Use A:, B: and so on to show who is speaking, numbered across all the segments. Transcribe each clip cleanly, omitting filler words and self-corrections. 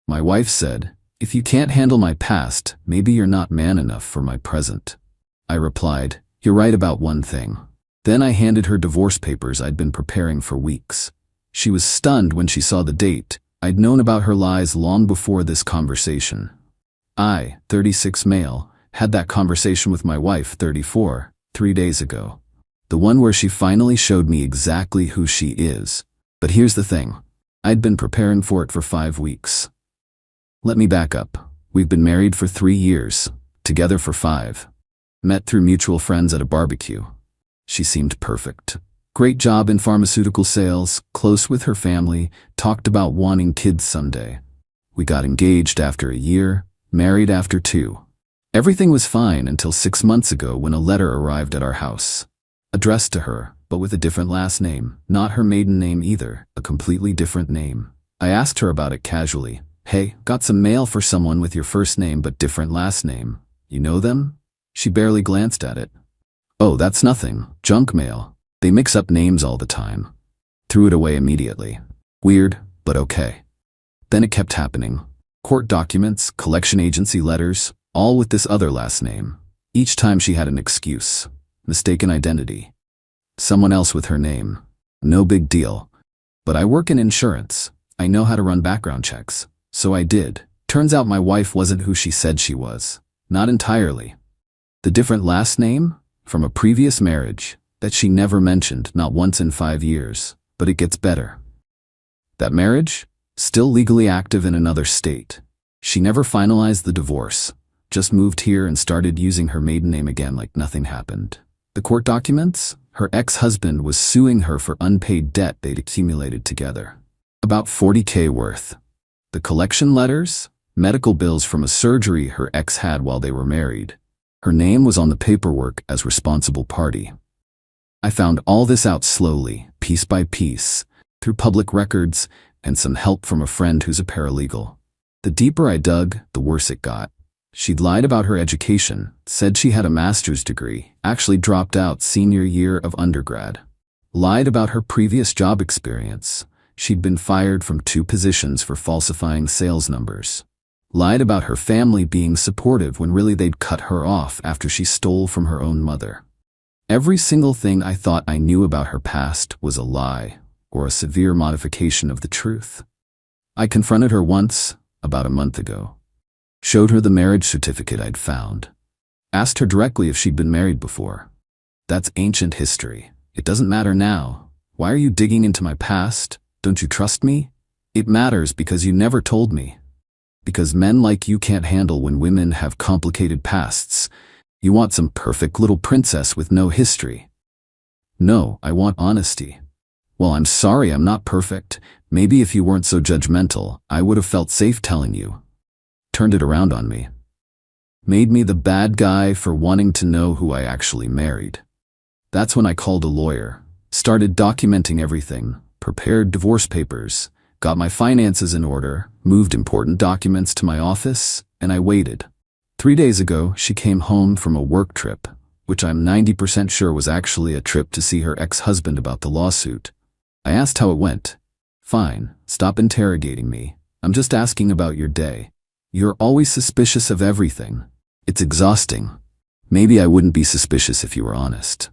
A: My wife said, "If you can't handle my past, maybe you're not man enough for my present." I replied, "You're right about one thing." Then I handed her divorce papers I'd been preparing for weeks. She was stunned when she saw the date. I'd known about her lies long before this conversation. I, 36 male, had that conversation with my wife, 34, 3 days ago. The one where she finally showed me exactly who she is. But here's the thing. I'd been preparing for it for 5 weeks. Let me back up. We've been married for 3 years, together for 5. Met through mutual friends at a barbecue. She seemed perfect. Great job in pharmaceutical sales, close with her family, talked about wanting kids someday. We got engaged after a year, married after 2. Everything was fine until 6 months ago when a letter arrived at our house. Addressed to her, but with a different last name, not her maiden name either, a completely different name. I asked her about it casually. "Hey, got some mail for someone with your first name but different last name. You know them?" She barely glanced at it. "Oh, that's nothing. Junk mail. They mix up names all the time." Threw it away immediately. Weird, but okay. Then it kept happening. Court documents, collection agency letters, all with this other last name. Each time she had an excuse. Mistaken identity. Someone else with her name. No big deal. But I work in insurance. I know how to run background checks. So I did. Turns out my wife wasn't who she said she was. Not entirely. The different last name? From a previous marriage that she never mentioned, not once in 5 years. But it gets better. That marriage? Still legally active in another state. She never finalized the divorce. Just moved here and started using her maiden name again like nothing happened. The court documents? Her ex-husband was suing her for unpaid debt they'd accumulated together. About 40K worth. The collection letters? Medical bills from a surgery her ex had while they were married. Her name was on the paperwork as responsible party. I found all this out slowly, piece by piece, through public records and some help from a friend who's a paralegal. The deeper I dug, the worse it got. She'd lied about her education, said she had a master's degree, actually dropped out senior year of undergrad. Lied about her previous job experience. She'd been fired from 2 positions for falsifying sales numbers. Lied about her family being supportive when really they'd cut her off after she stole from her own mother. Every single thing I thought I knew about her past was a lie, or a severe modification of the truth. I confronted her once, about a month ago. Showed her the marriage certificate I'd found. Asked her directly if she'd been married before. That's ancient history. It doesn't matter now. Why are you digging into my past? Don't you trust me? It matters because you never told me. Because men like you can't handle when women have complicated pasts. You want some perfect little princess with no history. No, I want honesty. Well, I'm sorry I'm not perfect. Maybe if you weren't so judgmental, I would have felt safe telling you. Turned it around on me. Made me the bad guy for wanting to know who I actually married. That's when I called a lawyer, started documenting everything, prepared divorce papers, got my finances in order, moved important documents to my office, and I waited. 3 days ago, she came home from a work trip, which I'm 90% sure was actually a trip to see her ex-husband about the lawsuit. I asked how it went. "Fine, stop interrogating me. I'm just asking about your day. You're always suspicious of everything. It's exhausting. Maybe I wouldn't be suspicious if you were honest."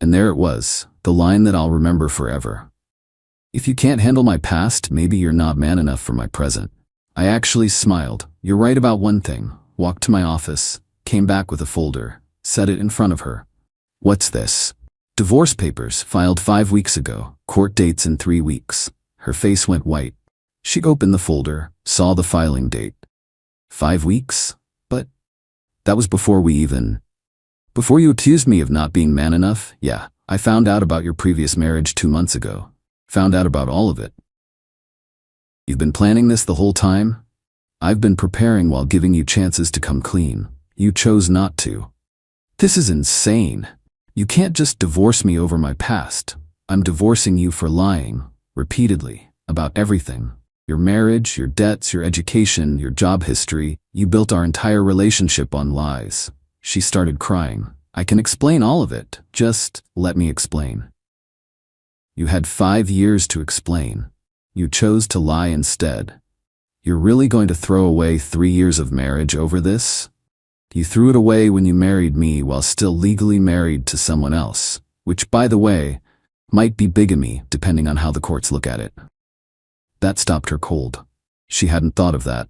A: And there it was, the line that I'll remember forever. "If you can't handle my past, maybe you're not man enough for my present." I actually smiled. "You're right about one thing." Walked to my office, came back with a folder, set it in front of her. "What's this?" "Divorce papers, filed 5 weeks ago. Court dates in 3 weeks. Her face went white. She opened the folder, saw the filing date. 5 weeks? But that was before before you accused me of not being man enough. Yeah, I found out about your previous marriage 2 months ago. Found out about all of it. You've been planning this the whole time? I've been preparing while giving you chances to come clean. You chose not to. This is insane. You can't just divorce me over my past. I'm divorcing you for lying, repeatedly, about everything. Your marriage, your debts, your education, your job history. You built our entire relationship on lies." She started crying. "I can explain all of it. Just let me explain." "You had 5 years to explain. You chose to lie instead. You're really going to throw away 3 years of marriage over this? You threw it away when you married me while still legally married to someone else, which, by the way, might be bigamy depending on how the courts look at it. That stopped her cold. She hadn't thought of that.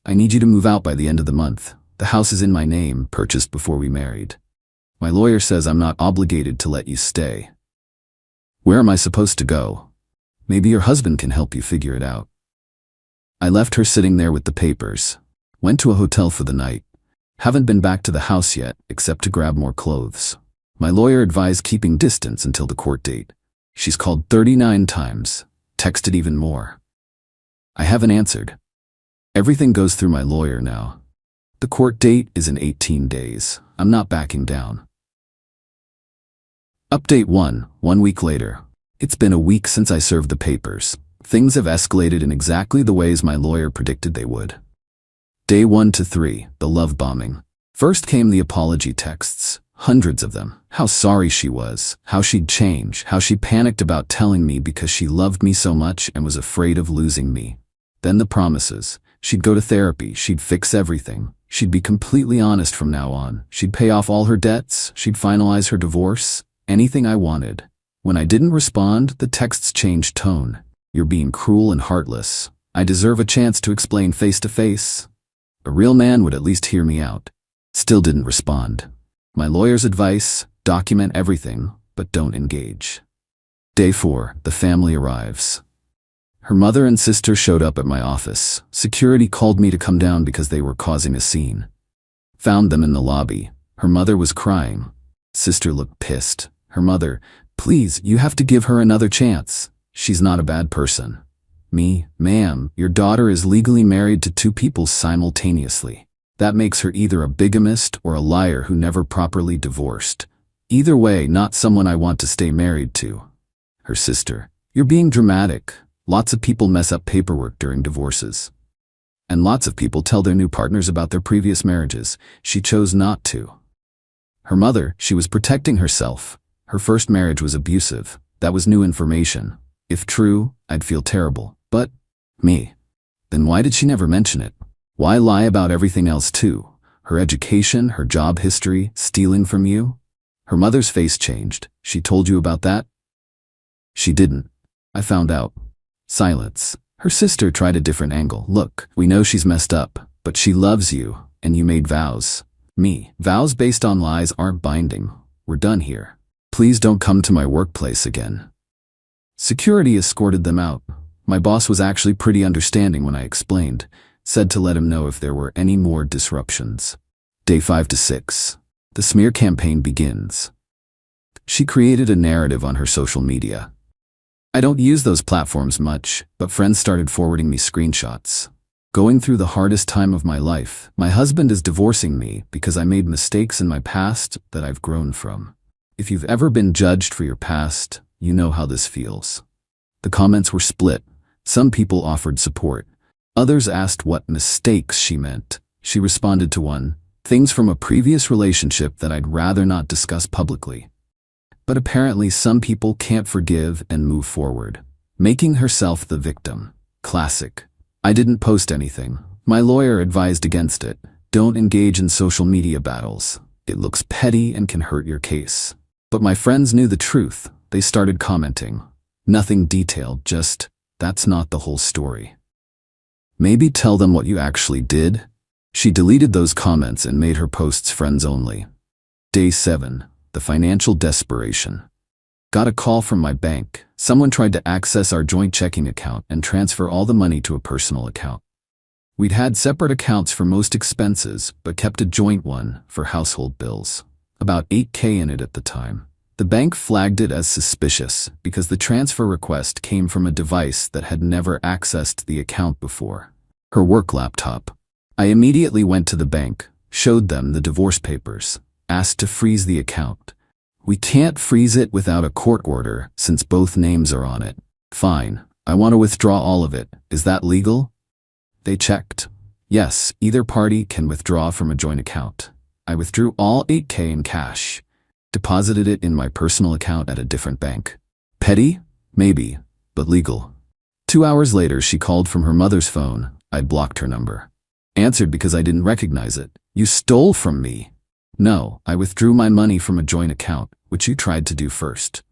A: I need you to move out by the end of the month. The house is in my name, purchased before we married. My lawyer says I'm not obligated to let you stay. Where am I supposed to go? Maybe your husband can help you figure it out. I left her sitting there with the papers. Went to a hotel for the night. Haven't been back to the house yet, except to grab more clothes. My lawyer advised keeping distance until the court date. She's called 39 times, texted even more. I haven't answered. Everything goes through my lawyer now. The court date is in 18 days. I'm not backing down. Update 1, 1 week later. It's been a week since I served the papers. Things have escalated in exactly the ways my lawyer predicted they would. Day 1 to 3, the love bombing. First came the apology texts, hundreds of them. How sorry she was, how she'd change, how she panicked about telling me because she loved me so much and was afraid of losing me. Then the promises. She'd go to therapy, she'd fix everything. She'd be completely honest from now on. She'd pay off all her debts, she'd finalize her divorce, anything I wanted. When I didn't respond, the texts changed tone. You're being cruel and heartless. I deserve a chance to explain face to face. A real man would at least hear me out. Still didn't respond. My lawyer's advice, document everything, but don't engage. Day 4, the family arrives. Her mother and sister showed up at my office. Security called me to come down because they were causing a scene. Found them in the lobby. Her mother was crying. Sister looked pissed. Her mother, please, you have to give her another chance. She's not a bad person. Me, ma'am, your daughter is legally married to 2 people simultaneously. That makes her either a bigamist or a liar who never properly divorced. Either way, not someone I want to stay married to. Her sister, you're being dramatic. Lots of people mess up paperwork during divorces. And lots of people tell their new partners about their previous marriages. She chose not to. Her mother, she was protecting herself. Her first marriage was abusive. That was new information. If true, I'd feel terrible. But, me. Then why did she never mention it? Why lie about everything else too? Her education, her job history, stealing from you? Her mother's face changed. She told you about that? She didn't. I found out. Silence. Her sister tried a different angle. Look, we know she's messed up, but she loves you, and you made vows. Me. Vows based on lies aren't binding. We're done here. Please don't come to my workplace again. Security escorted them out. My boss was actually pretty understanding when I explained, said to let him know if there were any more disruptions. Day 5 to 6. The smear campaign begins. She created a narrative on her social media. I don't use those platforms much, but friends started forwarding me screenshots. Going through the hardest time of my life, my husband is divorcing me because I made mistakes in my past that I've grown from. If you've ever been judged for your past, you know how this feels. The comments were split. Some people offered support. Others asked what mistakes she meant. She responded to one, things from a previous relationship that I'd rather not discuss publicly. But apparently some people can't forgive and move forward, making herself the victim. Classic. I didn't post anything. My lawyer advised against it. Don't engage in social media battles. It looks petty and can hurt your case. But my friends knew the truth. They started commenting. Nothing detailed, just, that's not the whole story. Maybe tell them what you actually did. She deleted those comments and made her posts friends only. Day 7. The financial desperation. Got a call from my bank. Someone tried to access our joint checking account and transfer all the money to a personal account. We'd had separate accounts for most expenses, but kept a joint one for household bills. About $8,000 in it at the time. The bank flagged it as suspicious because the transfer request came from a device that had never accessed the account before. Her work laptop. I immediately went to the bank, showed them the divorce papers, asked to freeze the account. We can't freeze it without a court order since both names are on it. Fine, I want to withdraw all of it. Is that legal? They checked. Yes, either party can withdraw from a joint account. I withdrew all $8,000 in cash. Deposited it in my personal account at a different bank. Petty? Maybe, but legal. 2 hours later, she called from her mother's phone, I blocked her number. Answered because I didn't recognize it. You stole from me. No, I withdrew my money from a joint account, which you tried to do first.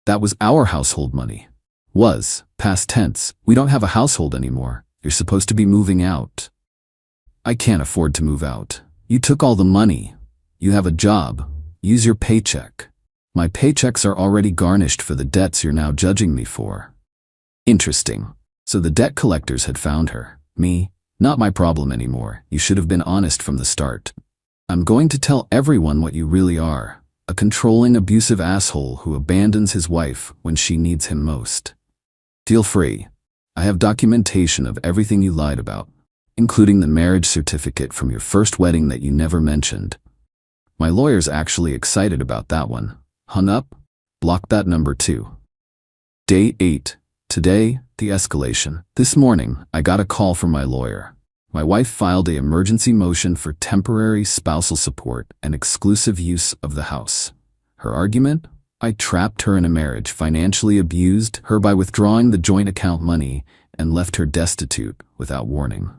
A: That was our household money. Was, past tense, we don't have a household anymore. You're supposed to be moving out. I can't afford to move out. You took all the money. You have a job. Use your paycheck. My paychecks are already garnished for the debts you're now judging me for. Interesting. So the debt collectors had found her. Me? Not my problem anymore. You should have been honest from the start. I'm going to tell everyone what you really are. A controlling, abusive asshole who abandons his wife when she needs him most. Feel free. I have documentation of everything you lied about, including the marriage certificate from your first wedding that you never mentioned. My lawyer's actually excited about that one. Hung up? Blocked that number too. Day 8. Today, the escalation. This morning, I got a call from my lawyer. My wife filed an emergency motion for temporary spousal support and exclusive use of the house. Her argument? I trapped her in a marriage, financially abused her by withdrawing the joint account money, and left her destitute without warning.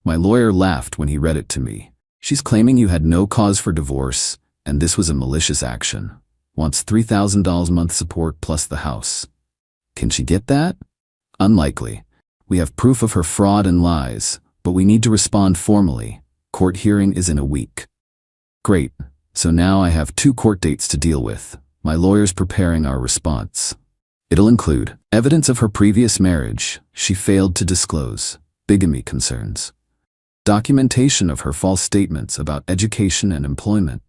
A: My lawyer laughed when he read it to me. She's claiming you had no cause for divorce, and this was a malicious action. Wants $3,000 a month support plus the house. Can she get that? Unlikely. We have proof of her fraud and lies, but we need to respond formally. Court hearing is in a week. Great. So now I have 2 court dates to deal with. My lawyer's preparing our response. It'll include evidence of her previous marriage she failed to disclose, bigamy concerns, documentation of her false statements about education and employment,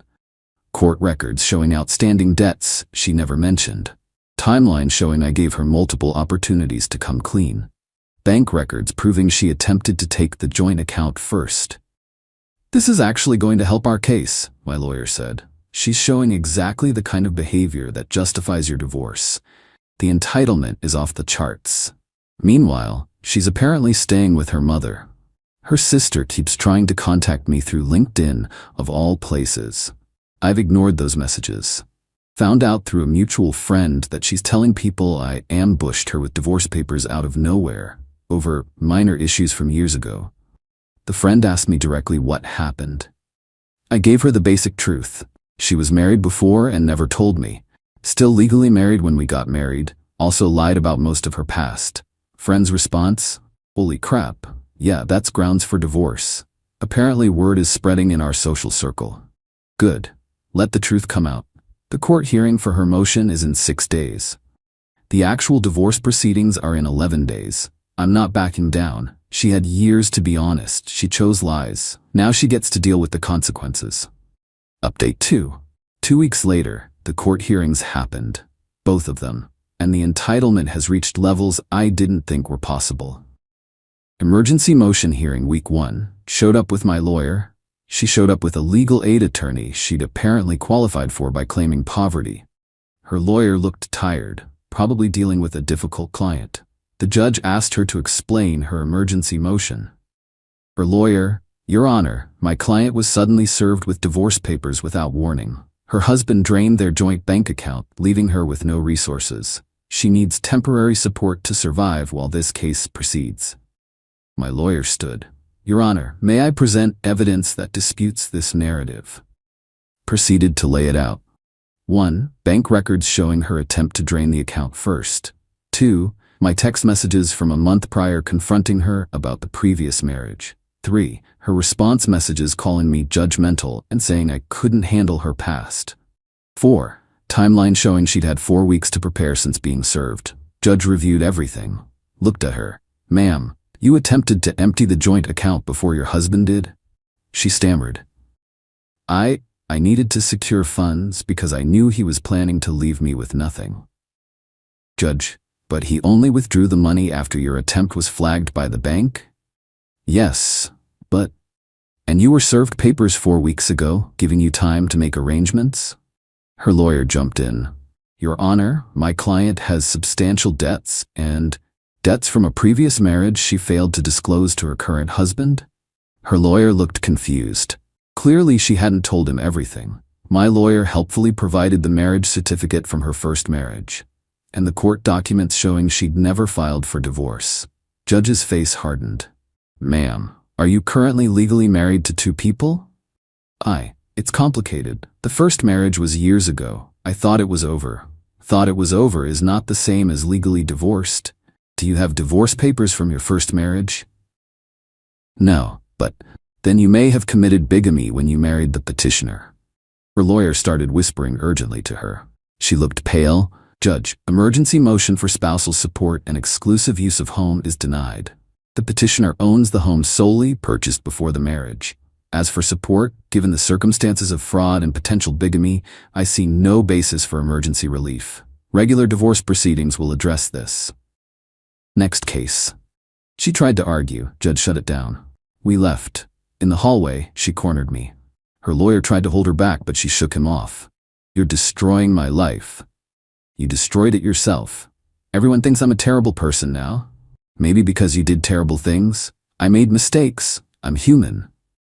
A: court records showing outstanding debts she never mentioned, timeline showing I gave her multiple opportunities to come clean, bank records proving she attempted to take the joint account first. This is actually going to help our case, my lawyer said. She's showing exactly the kind of behavior that justifies your divorce. The entitlement is off the charts. Meanwhile, she's apparently staying with her mother. Her sister keeps trying to contact me through LinkedIn, of all places. I've ignored those messages. Found out through a mutual friend that she's telling people I ambushed her with divorce papers out of nowhere, over minor issues from years ago. The friend asked me directly what happened. I gave her the basic truth. She was married before and never told me. Still legally married when we got married, also lied about most of her past. Friend's response? Holy crap. Yeah, that's grounds for divorce. Apparently word is spreading in our social circle. Good. Let the truth come out. The court hearing for her motion is in 6 days. The actual divorce proceedings are in 11 days. I'm not backing down. She had years to be honest. She chose lies. Now she gets to deal with the consequences. Update 2. 2 weeks later, the court hearings happened. Both of them. And the entitlement has reached levels I didn't think were possible. Emergency motion hearing week 1. Showed up with my lawyer. She showed up with a legal aid attorney she'd apparently qualified for by claiming poverty. Her lawyer looked tired, probably dealing with a difficult client. The judge asked her to explain her emergency motion. Her lawyer, Your Honor, my client was suddenly served with divorce papers without warning. Her husband drained their joint bank account, leaving her with no resources. She needs temporary support to survive while this case proceeds. My lawyer stood. Your Honor, may I present evidence that disputes this narrative? Proceeded to lay it out. 1. Bank records showing her attempt to drain the account first. 2. My text messages from a month prior confronting her about the previous marriage. 3. Her response messages calling me judgmental and saying I couldn't handle her past. 4. Timeline showing she'd had 4 weeks to prepare since being served. Judge reviewed everything. Looked at her. Ma'am, you attempted to empty the joint account before your husband did? She stammered. I needed to secure funds because I knew he was planning to leave me with nothing. Judge, but he only withdrew the money after your attempt was flagged by the bank? Yes, but... And you were served papers 4 weeks ago, giving you time to make arrangements? Her lawyer jumped in. Your Honor, my client has substantial debts and... Debts from a previous marriage she failed to disclose to her current husband? Her lawyer looked confused. Clearly she hadn't told him everything. My lawyer helpfully provided the marriage certificate from her first marriage, and the court documents showing she'd never filed for divorce. Judge's face hardened. Ma'am, are you currently legally married to two people? It's complicated. The first marriage was years ago. I thought it was over. Thought it was over is not the same as legally divorced. Do you have divorce papers from your first marriage? No, but then you may have committed bigamy when you married the petitioner. Her lawyer started whispering urgently to her. She looked pale. Judge, emergency motion for spousal support and exclusive use of home is denied. The petitioner owns the home solely purchased before the marriage. As for support, given the circumstances of fraud and potential bigamy, I see no basis for emergency relief. Regular divorce proceedings will address this. Next case. She tried to argue. Judge shut it down. We left. In the hallway, she cornered me. Her lawyer tried to hold her back, but she shook him off. You're destroying my life. You destroyed it yourself. Everyone thinks I'm a terrible person now. Maybe because you did terrible things. I made mistakes. I'm human.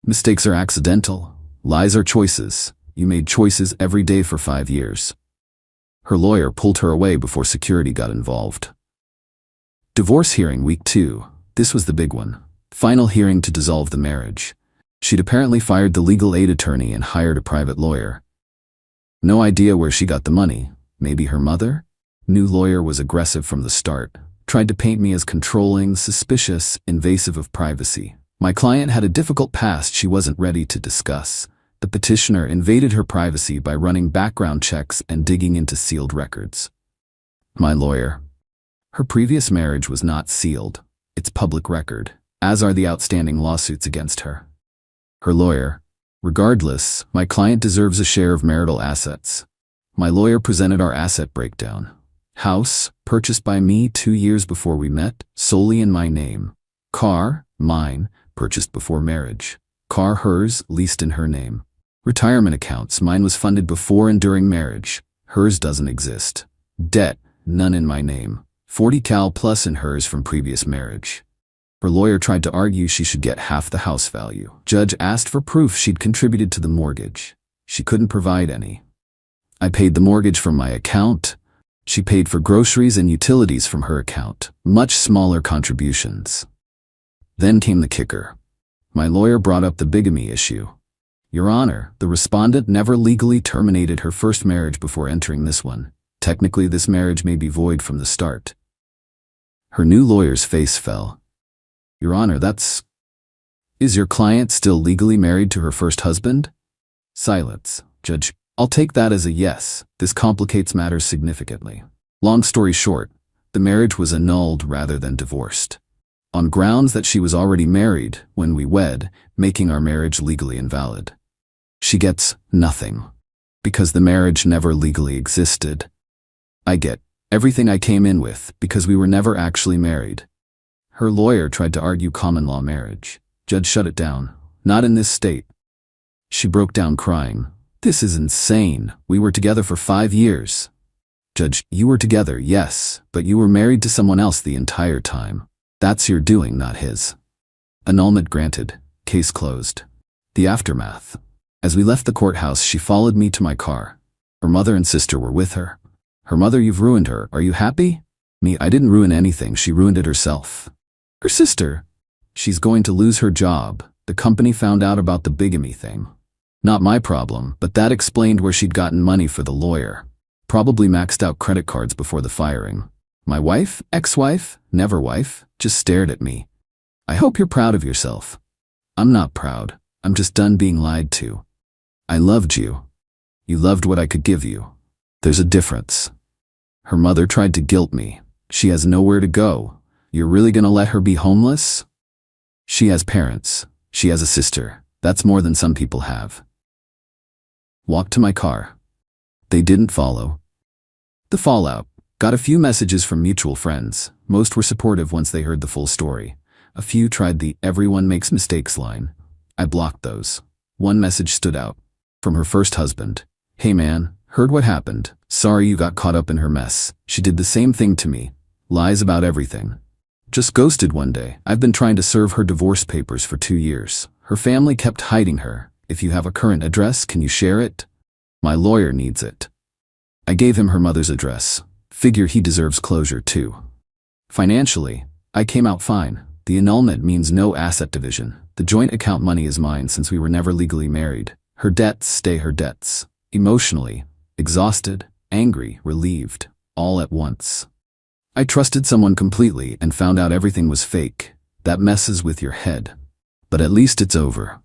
A: Mistakes are accidental. Lies are choices. You made choices every day for 5 years. Her lawyer pulled her away before security got involved. Divorce hearing week 2. This was the big one. Final hearing to dissolve the marriage. She'd apparently fired the legal aid attorney and hired a private lawyer. No idea where she got the money. Maybe her mother? New lawyer was aggressive from the start. Tried to paint me as controlling, suspicious, invasive of privacy. My client had a difficult past she wasn't ready to discuss. The petitioner invaded her privacy by running background checks and digging into sealed records. My lawyer. Her previous marriage was not sealed. It's public record, as are the outstanding lawsuits against her. Her lawyer. Regardless, my client deserves a share of marital assets. My lawyer presented our asset breakdown. House, purchased by me 2 years before we met, solely in my name. Car, mine, purchased before marriage. Car hers, leased in her name. Retirement accounts, mine was funded before and during marriage. Hers doesn't exist. Debt, none in my name. 40 cal plus in hers from previous marriage. Her lawyer tried to argue she should get half the house value. Judge asked for proof she'd contributed to the mortgage. She couldn't provide any. I paid the mortgage from my account. She paid for groceries and utilities from her account. Much smaller contributions. Then came the kicker. My lawyer brought up the bigamy issue. Your Honor, the respondent never legally terminated her first marriage before entering this one. Technically, this marriage may be void from the start. Her new lawyer's face fell. Your Honor, Is your client still legally married to her first husband? Silence. Judge, I'll take that as a yes. This complicates matters significantly. Long story short, the marriage was annulled rather than divorced. On grounds that she was already married when we wed, making our marriage legally invalid. She gets nothing, because the marriage never legally existed. I get everything I came in with because we were never actually married. Her lawyer tried to argue common law marriage. Judge shut it down. Not in this state. She broke down crying. This is insane. We were together for 5 years. Judge, you were together, yes, but you were married to someone else the entire time. That's your doing, not his. Annulment granted. Case closed. The aftermath. As we left the courthouse, she followed me to my car. Her mother and sister were with her. Her mother, you've ruined her. Are you happy? Me, I didn't ruin anything. She ruined it herself. Her sister. She's going to lose her job. The company found out about the bigamy thing. Not my problem, but that explained where she'd gotten money for the lawyer. Probably maxed out credit cards before the firing. My wife, ex-wife, never wife, just stared at me. I hope you're proud of yourself. I'm not proud. I'm just done being lied to. I loved you. You loved what I could give you. There's a difference. Her mother tried to guilt me. She has nowhere to go. You're really gonna let her be homeless? She has parents. She has a sister. That's more than some people have. Walked to my car. They didn't follow. The fallout. Got a few messages from mutual friends. Most were supportive once they heard the full story. A few tried the "everyone makes mistakes" line. I blocked those. One message stood out. From her first husband. Hey man, heard what happened. Sorry you got caught up in her mess. She did the same thing to me. Lies about everything. Just ghosted one day. I've been trying to serve her divorce papers for 2 years. Her family kept hiding her. If you have a current address, can you share it? My lawyer needs it. I gave him her mother's address. Figure he deserves closure too. Financially, I came out fine. The annulment means no asset division. The joint account money is mine since we were never legally married. Her debts stay her debts. Emotionally, exhausted, angry, relieved, all at once. I trusted someone completely and found out everything was fake. That messes with your head. But at least it's over.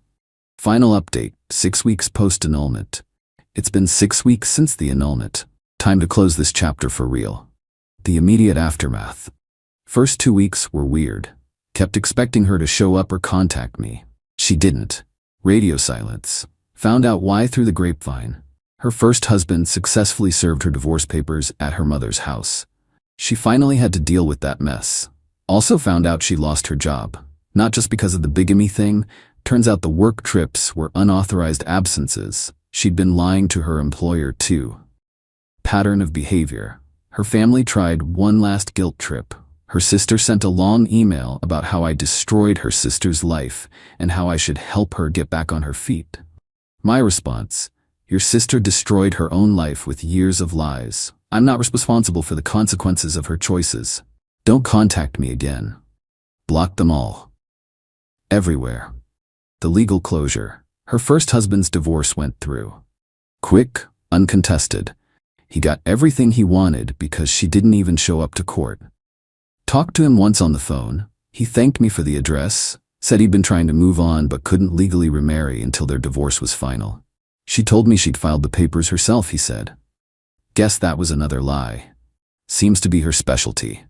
A: Final update, 6 weeks post-annulment. It's been 6 weeks since the annulment. Time to close this chapter for real. The immediate aftermath. First 2 weeks were weird. Kept expecting her to show up or contact me. She didn't. Radio silence. Found out why through the grapevine. Her first husband successfully served her divorce papers at her mother's house. She finally had to deal with that mess. Also found out she lost her job. Not just because of the bigamy thing. Turns out the work trips were unauthorized absences. She'd been lying to her employer too. Pattern of behavior. Her family tried one last guilt trip. Her sister sent a long email about how I destroyed her sister's life and how I should help her get back on her feet. My response, your sister destroyed her own life with years of lies. I'm not responsible for the consequences of her choices. Don't contact me again. Blocked them all. Everywhere. The legal closure. Her first husband's divorce went through. Quick, uncontested. He got everything he wanted because she didn't even show up to court. Talked to him once on the phone. He thanked me for the address, said he'd been trying to move on but couldn't legally remarry until their divorce was final. She told me she'd filed the papers herself, he said. Guess that was another lie. Seems to be her specialty.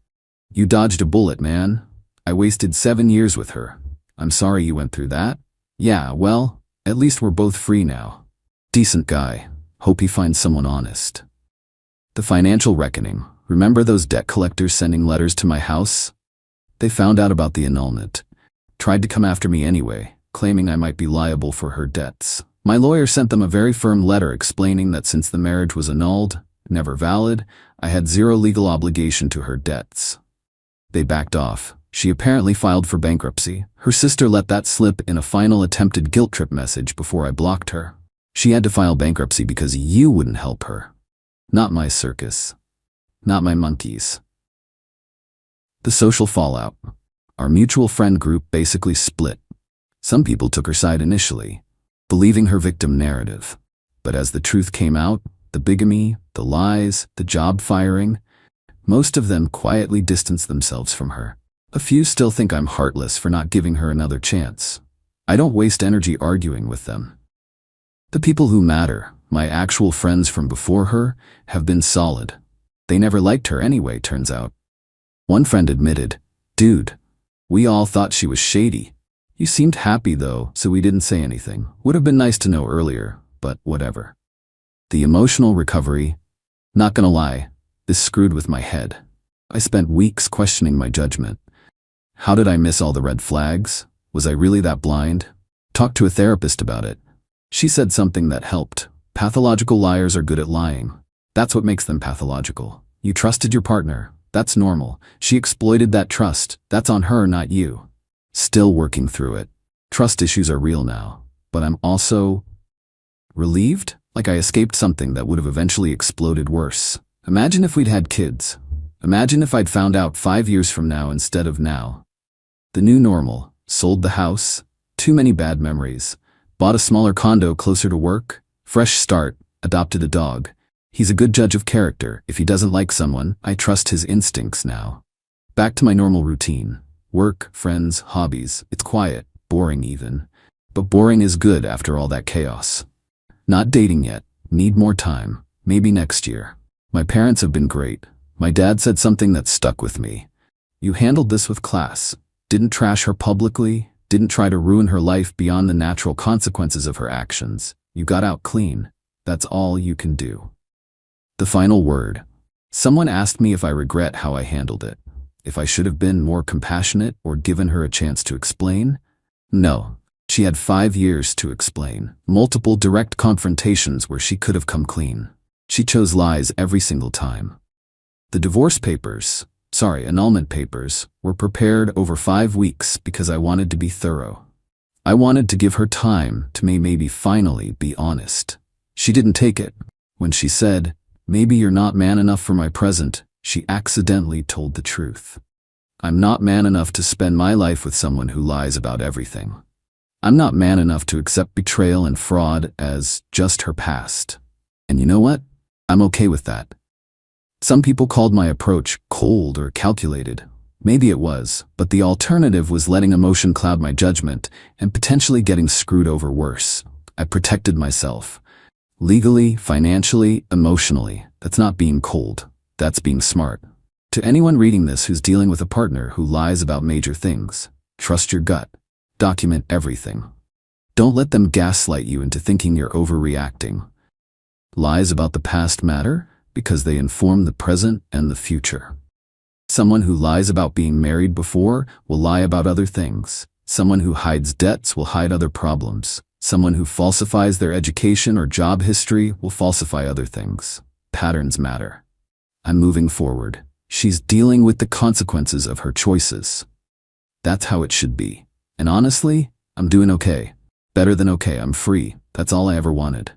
A: You dodged a bullet, man. I wasted 7 years with her. I'm sorry you went through that. Yeah, well, at least we're both free now. Decent guy. Hope he finds someone honest. The financial reckoning. Remember those debt collectors sending letters to my house? They found out about the annulment. Tried to come after me anyway, claiming I might be liable for her debts. My lawyer sent them a very firm letter explaining that since the marriage was annulled, never valid, I had zero legal obligation to her debts. They backed off. She apparently filed for bankruptcy. Her sister let that slip in a final attempted guilt trip message before I blocked her. She had to file bankruptcy because you wouldn't help her. Not my circus. Not my monkeys. The social fallout. Our mutual friend group basically split. Some people took her side initially, believing her victim narrative. But as the truth came out, the bigamy, the lies, the job firing, most of them quietly distanced themselves from her. A few still think I'm heartless for not giving her another chance. I don't waste energy arguing with them. The people who matter, my actual friends from before her, have been solid. They never liked her anyway, turns out. One friend admitted, "Dude, we all thought she was shady. You seemed happy though, so we didn't say anything. Would have been nice to know earlier, but whatever." The emotional recovery. Not gonna lie, this screwed with my head. I spent weeks questioning my judgment. How did I miss all the red flags? Was I really that blind? Talked to a therapist about it. She said something that helped. Pathological liars are good at lying. That's what makes them pathological. You trusted your partner. That's normal. She exploited that trust. That's on her, not you. Still working through it. Trust issues are real now. But I'm also relieved, like I escaped something that would have eventually exploded worse. Imagine if we'd had kids. Imagine if I'd found out 5 years from now instead of now. The new normal. Sold the house. Too many bad memories. Bought a smaller condo closer to work. Fresh start. Adopted a dog. He's a good judge of character. If he doesn't like someone, I trust his instincts now. Back to my normal routine. Work, friends, hobbies. It's quiet, boring even. But boring is good after all that chaos. Not dating yet. Need more time. Maybe next year. My parents have been great. My dad said something that stuck with me. You handled this with class. Didn't trash her publicly. Didn't try to ruin her life beyond the natural consequences of her actions. You got out clean. That's all you can do. The final word. Someone asked me if I regret how I handled it. If I should have been more compassionate or given her a chance to explain? No. She had 5 years to explain. Multiple direct confrontations where she could have come clean. She chose lies every single time. The divorce papers, annulment papers, were prepared over 5 weeks because I wanted to be thorough. I wanted to give her time to maybe finally be honest. She didn't take it. When she said, "Maybe you're not man enough for my present," she accidentally told the truth. I'm not man enough to spend my life with someone who lies about everything. I'm not man enough to accept betrayal and fraud as just her past. And you know what? I'm okay with that. Some people called my approach cold or calculated. Maybe it was, but the alternative was letting emotion cloud my judgment and potentially getting screwed over worse. I protected myself. Legally, financially, emotionally. That's not being cold. That's being smart. To anyone reading this who's dealing with a partner who lies about major things, trust your gut. Document everything. Don't let them gaslight you into thinking you're overreacting. Lies about the past matter because they inform the present and the future. Someone who lies about being married before will lie about other things. Someone who hides debts will hide other problems. Someone who falsifies their education or job history will falsify other things. Patterns matter. I'm moving forward. She's dealing with the consequences of her choices. That's how it should be. And honestly, I'm doing okay. Better than okay. I'm free. That's all I ever wanted.